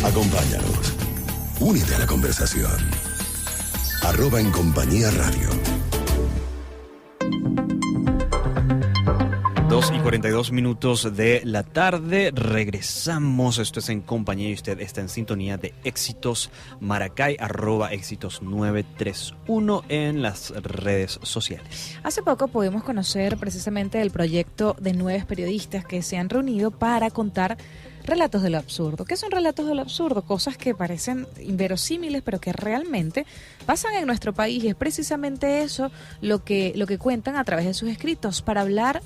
Acompáñanos. Únete a la conversación. @En Compañía Radio. 2:42 de la tarde, regresamos, esto es En Compañía y usted está en sintonía de Éxitos Maracay, @éxitos931 en las redes sociales. Hace poco pudimos conocer precisamente el proyecto de 9 periodistas que se han reunido para contar relatos de lo absurdo. ¿Qué son relatos de lo absurdo? Cosas que parecen inverosímiles, pero que realmente pasan en nuestro país. Y es precisamente eso lo que cuentan a través de sus escritos. Para hablar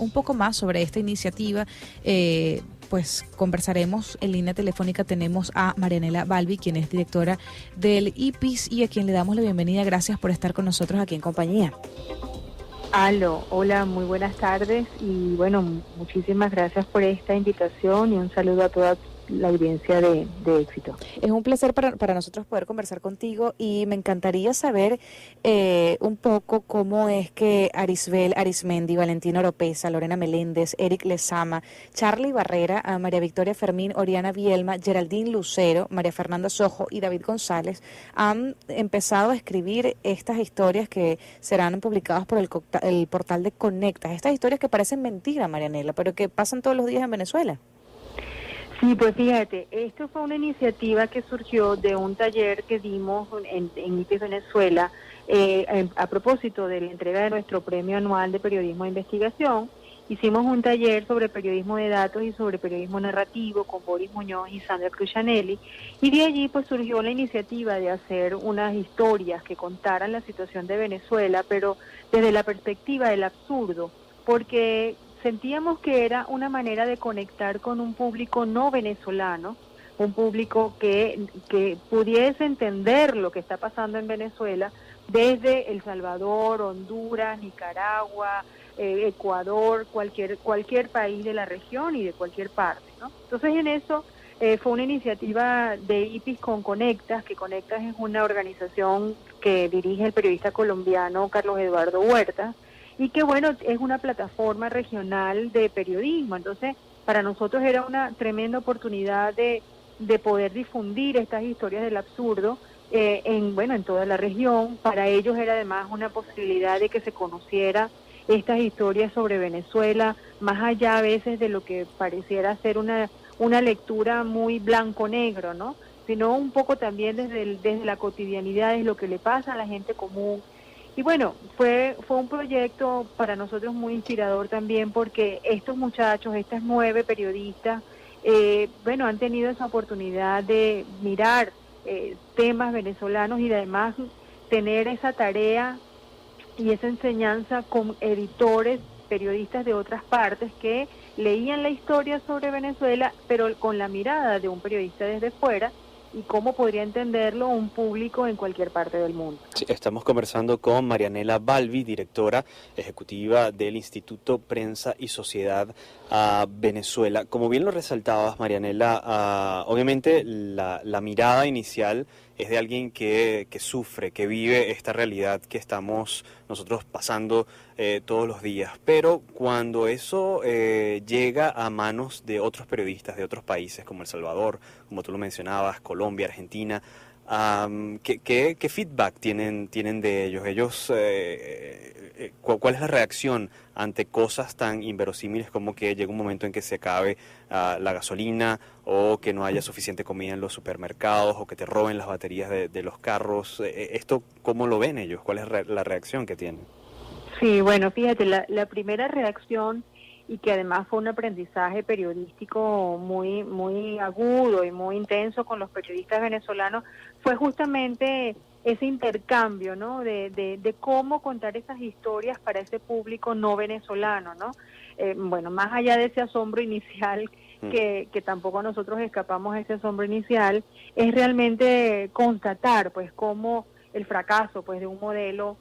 un poco más sobre esta iniciativa, pues conversaremos en línea telefónica. Tenemos a Marianela Balbi, quien es directora del IPIS y a quien le damos la bienvenida. Gracias por estar con nosotros aquí en Compañía. Aló, hola, muy buenas tardes y bueno, muchísimas gracias por esta invitación y un saludo a toda la audiencia de Éxito. Es un placer para nosotros poder conversar contigo y me encantaría saber un poco cómo es que Arisbel Arismendi, Valentino Oropesa, Lorena Meléndez, Eric Lezama, Charlie Barrera, María Victoria Fermín, Oriana Bielma, Geraldine Lucero, María Fernanda Sojo y David González han empezado a escribir estas historias que serán publicadas por el portal de Conectas. Estas historias que parecen mentira, Marianela, pero que pasan todos los días en Venezuela. Sí, pues fíjate, esto fue una iniciativa que surgió de un taller que dimos en IPIS Venezuela a propósito de la entrega de nuestro premio anual de periodismo de investigación. Hicimos un taller sobre periodismo de datos y sobre periodismo narrativo con Boris Muñoz y Sandra Crucianelli, y de allí pues surgió la iniciativa de hacer unas historias que contaran la situación de Venezuela, pero desde la perspectiva del absurdo, porque sentíamos que era una manera de conectar con un público no venezolano, un público que pudiese entender lo que está pasando en Venezuela desde El Salvador, Honduras, Nicaragua, Ecuador, cualquier país de la región y de cualquier parte, ¿no? Entonces en eso fue una iniciativa de IPIS con Conectas, que Conectas es una organización que dirige el periodista colombiano Carlos Eduardo Huerta, y que bueno, es una plataforma regional de periodismo. Entonces para nosotros era una tremenda oportunidad de poder difundir estas historias del absurdo en toda la región. Para ellos era además una posibilidad de que se conociera estas historias sobre Venezuela, más allá a veces de lo que pareciera ser una lectura muy blanco-negro, ¿no? Sino un poco también desde la cotidianidad, es lo que le pasa a la gente común. Y bueno, fue un proyecto para nosotros muy inspirador también, porque estos muchachos, estas 9 periodistas, han tenido esa oportunidad de mirar temas venezolanos y además tener esa tarea y esa enseñanza con editores, periodistas de otras partes que leían la historia sobre Venezuela, pero con la mirada de un periodista desde fuera, y cómo podría entenderlo un público en cualquier parte del mundo. Sí, estamos conversando con Marianela Balbi, directora ejecutiva del Instituto Prensa y Sociedad a Venezuela. Como bien lo resaltabas, Marianela, obviamente la mirada inicial es de alguien que sufre, que vive esta realidad que estamos nosotros pasando todos los días. Pero cuando eso llega a manos de otros periodistas de otros países como El Salvador, como tú lo mencionabas, Colombia, Argentina, ¿qué feedback tienen de ellos? ¿Cuál es la reacción ante cosas tan inverosímiles como que llega un momento en que se acabe la gasolina, o que no haya suficiente comida en los supermercados, o que te roben las baterías de los carros? ¿Esto cómo lo ven ellos? ¿Cuál es la reacción que tienen? Sí, bueno, fíjate, la primera reacción, y que además fue un aprendizaje periodístico muy, muy agudo y muy intenso con los periodistas venezolanos, fue justamente ese intercambio, ¿no? De cómo contar esas historias para ese público no venezolano, ¿no? Más allá de ese asombro inicial, que tampoco nosotros escapamos de ese asombro inicial, es realmente constatar, pues, cómo el fracaso, pues, de un modelo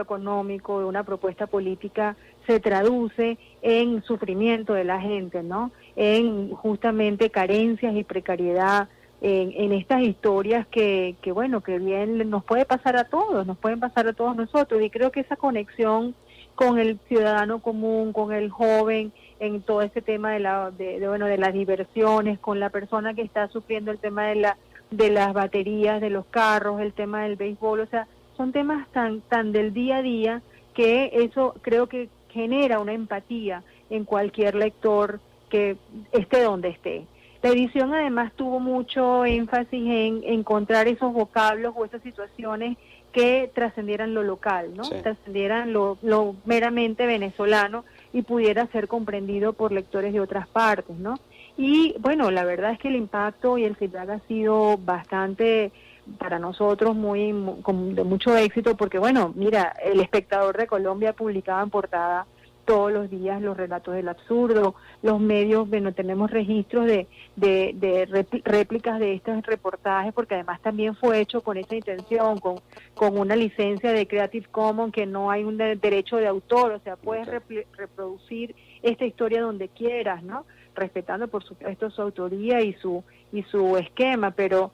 económico, de una propuesta política, se traduce en sufrimiento de la gente, ¿no? En justamente carencias y precariedad, en estas historias que bien nos pueden pasar a todos nosotros, y creo que esa conexión con el ciudadano común, con el joven, en todo este tema de las diversiones, con la persona que está sufriendo el tema de las baterías, de los carros, el tema del béisbol, o sea, son temas tan del día a día que eso creo que genera una empatía en cualquier lector que esté donde esté. La edición además tuvo mucho énfasis en encontrar esos vocablos o esas situaciones que trascendieran lo local, ¿no? Sí. Trascendieran lo meramente venezolano y pudiera ser comprendido por lectores de otras partes, ¿no? Y bueno, la verdad es que el impacto y el feedback ha sido bastante para nosotros de mucho éxito, porque bueno, mira, El Espectador de Colombia publicaba en portada todos los días los relatos del absurdo, los medios, bueno, tenemos registros de réplicas de estos reportajes, porque además también fue hecho con esa intención, con una licencia de Creative Commons, que no hay un derecho de autor, o sea, puedes reproducir esta historia donde quieras, ¿no? Respetando, por supuesto, su autoría y su esquema, pero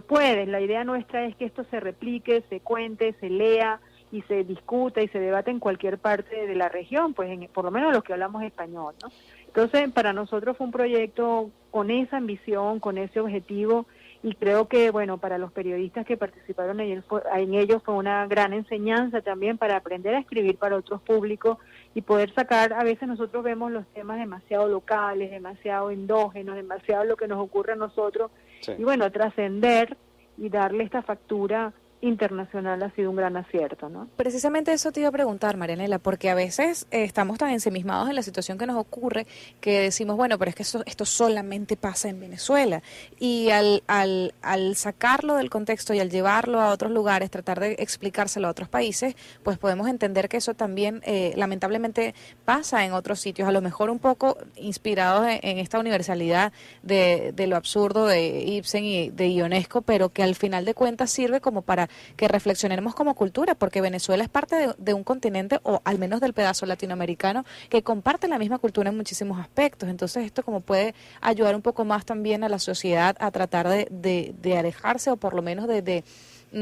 puedes. La idea nuestra es que esto se replique, se cuente, se lea y se discuta y se debate en cualquier parte de la región, pues por lo menos los que hablamos español, ¿no? Entonces, para nosotros fue un proyecto con esa ambición, con ese objetivo, y creo que, bueno, para los periodistas que participaron en ellos fue una gran enseñanza también para aprender a escribir para otros públicos y poder sacar, a veces nosotros vemos los temas demasiado locales, demasiado endógenos, demasiado lo que nos ocurre a nosotros, sí. Y bueno, trascender y darle esta factura internacional ha sido un gran acierto, ¿no? Precisamente eso te iba a preguntar, Marianela, porque a veces estamos tan ensimismados en la situación que nos ocurre que decimos, bueno, pero es que esto solamente pasa en Venezuela, y al sacarlo del contexto y al llevarlo a otros lugares, tratar de explicárselo a otros países, pues podemos entender que eso también lamentablemente pasa en otros sitios, a lo mejor un poco inspirados en esta universalidad de lo absurdo de Ibsen y de Ionesco, pero que al final de cuentas sirve como para que reflexionemos como cultura, porque Venezuela es parte de un continente, o al menos del pedazo latinoamericano, que comparte la misma cultura en muchísimos aspectos. Entonces esto como puede ayudar un poco más también a la sociedad a tratar de alejarse, o por lo menos de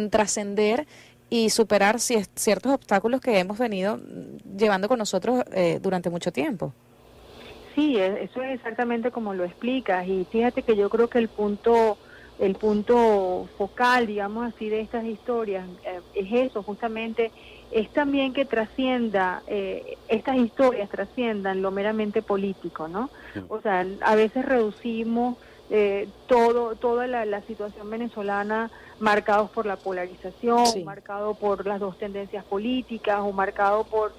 trascender y superar ciertos obstáculos que hemos venido llevando con nosotros durante mucho tiempo. Sí, eso es exactamente como lo explicas, y fíjate que yo creo que el punto focal, digamos así, de estas historias es eso, justamente, es también que estas historias trasciendan lo meramente político, ¿no? O sea, a veces reducimos toda la situación venezolana marcados por la polarización, sí, marcado por las dos tendencias políticas, o marcado por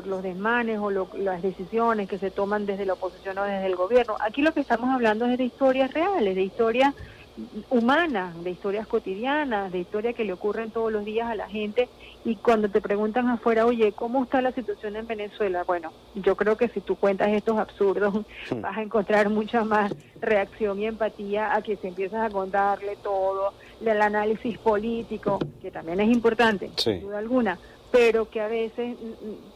los desmanes o las decisiones que se toman desde la oposición o desde el gobierno. Aquí lo que estamos hablando es de historias reales, de historias humanas, de historias cotidianas, de historias que le ocurren todos los días a la gente, y cuando te preguntan afuera, oye, ¿cómo está la situación en Venezuela? Bueno, yo creo que si tú cuentas estos absurdos, vas a encontrar mucha más reacción y empatía a que si empiezas a contarle todo, el análisis político, que también es importante, sí, sin duda alguna, pero que a veces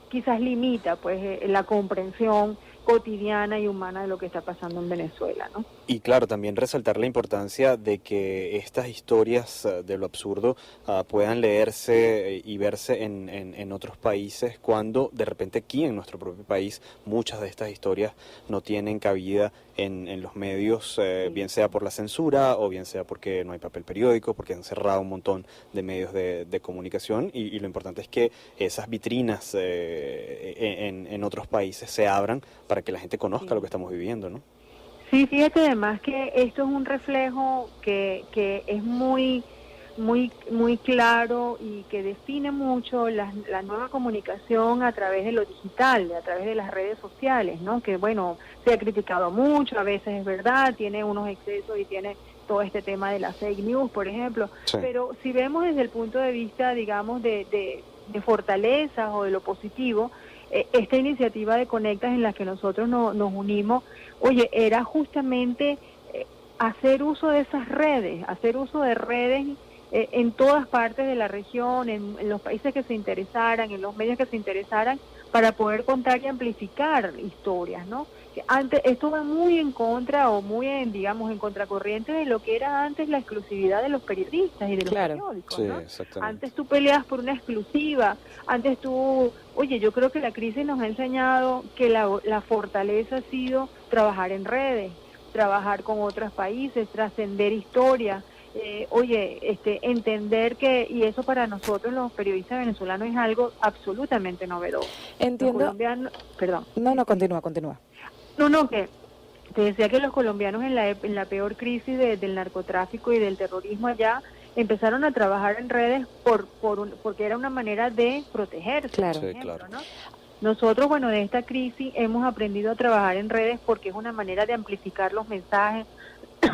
quizás limita pues la comprensión cotidiana y humana de lo que está pasando en Venezuela, ¿no? Y claro, también resaltar la importancia de que estas historias de lo absurdo puedan leerse y verse en otros países, cuando de repente aquí en nuestro propio país muchas de estas historias no tienen cabida en los medios, bien sea por la censura o bien sea porque no hay papel periódico, porque han cerrado un montón de medios de comunicación, y lo importante es que esas vitrinas en otros países se abran para que la gente conozca, sí, lo que estamos viviendo, ¿no? Sí, fíjate además que esto es un reflejo que es muy claro, y que define mucho la nueva comunicación a través de lo digital, a través de las redes sociales, ¿no? Que bueno, se ha criticado mucho, a veces es verdad, tiene unos excesos y tiene todo este tema de las fake news, por ejemplo, sí, pero si vemos desde el punto de vista, digamos, de fortalezas o de lo positivo, esta iniciativa de Conectas en la que nosotros nos unimos, oye, era justamente hacer uso de esas redes, hacer uso de redes en todas partes de la región, en los países que se interesaran, en los medios que se interesaran, para poder contar y amplificar historias, ¿no? Antes esto va muy en contra o muy digamos en contracorriente de lo que era antes la exclusividad de los periodistas y de los periódicos, ¿no? Antes tú peleas por una exclusiva, antes oye, yo creo que la crisis nos ha enseñado que la fortaleza ha sido trabajar en redes, trabajar con otros países, trascender historias, entender que, y eso para nosotros los periodistas venezolanos es algo absolutamente novedoso. Entiendo. Perdón. No, continúa. No, que te decía que los colombianos en la peor crisis del narcotráfico y del terrorismo allá empezaron a trabajar en redes porque era una manera de protegerse. Claro. Por ejemplo, ¿no? Nosotros, bueno, de esta crisis hemos aprendido a trabajar en redes porque es una manera de amplificar los mensajes,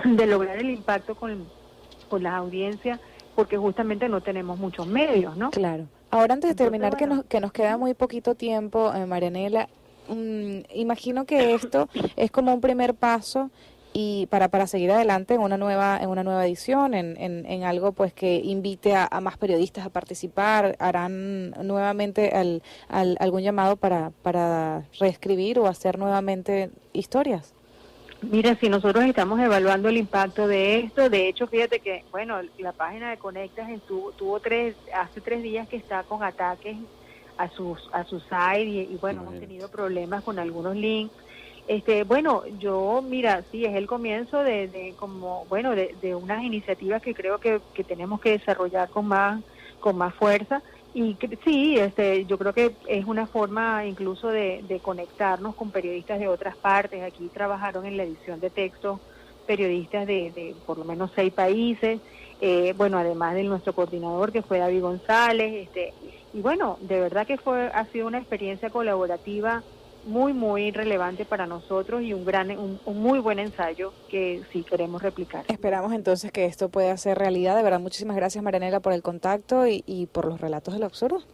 de lograr el impacto con las audiencias, porque justamente no tenemos muchos medios, ¿no? Claro. Ahora, antes de terminar, Entonces, que nos queda muy poquito tiempo, Marianela, imagino que esto es como un primer paso y para seguir adelante en una nueva edición, en algo pues que invite a más periodistas a participar. ¿Harán nuevamente algún llamado para reescribir o hacer nuevamente historias? Mira, si nosotros estamos evaluando el impacto de esto, de hecho, fíjate que, bueno, la página de Conectas hace 3 días que está con ataques a su site y bueno, hemos tenido problemas con algunos links. Bueno, mira, sí, es el comienzo de unas iniciativas que creo que tenemos que desarrollar con más fuerza. Y sí, yo creo que es una forma incluso de conectarnos con periodistas de otras partes. Aquí trabajaron en la edición de textos periodistas de por lo menos 6 países, además de nuestro coordinador que fue David González, y bueno, de verdad que ha sido una experiencia colaborativa muy, muy relevante para nosotros y un muy buen ensayo que sí queremos replicar. Esperamos entonces que esto pueda ser realidad. De verdad, muchísimas gracias, Marianela, por el contacto y por los relatos del absurdo.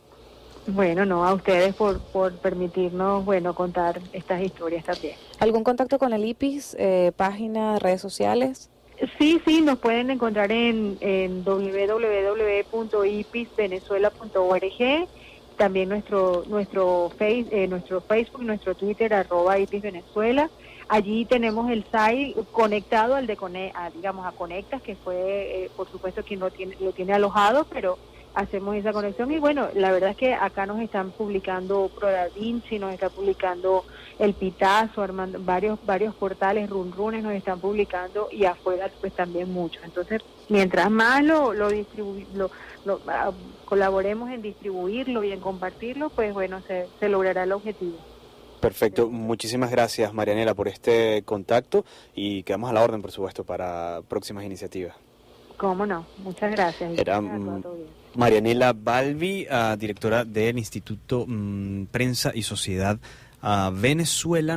Bueno, no, a ustedes por permitirnos, contar estas historias también. ¿Algún contacto con el IPIS, página, redes sociales? Sí, nos pueden encontrar en www.ipisvenezuela.org. También nuestro Facebook, nuestro Twitter, @IPISVenezuela. Allí tenemos el site conectado al a Conectas, que fue, por supuesto, quien lo tiene alojado, pero hacemos esa conexión. Y bueno, la verdad es que acá nos están publicando Pro Da Vinci, nos está publicando El Pitazo, Armando, varios portales, Runrunes nos están publicando, y afuera pues también mucho. Entonces, mientras más colaboremos en distribuirlo y en compartirlo, pues bueno, se logrará el objetivo. Perfecto, muchísimas gracias, Marianela, por este contacto y quedamos a la orden, por supuesto, para próximas iniciativas. ¿Cómo no? Muchas gracias. Era Marianela Balbi, directora del Instituto Prensa y Sociedad Venezuela.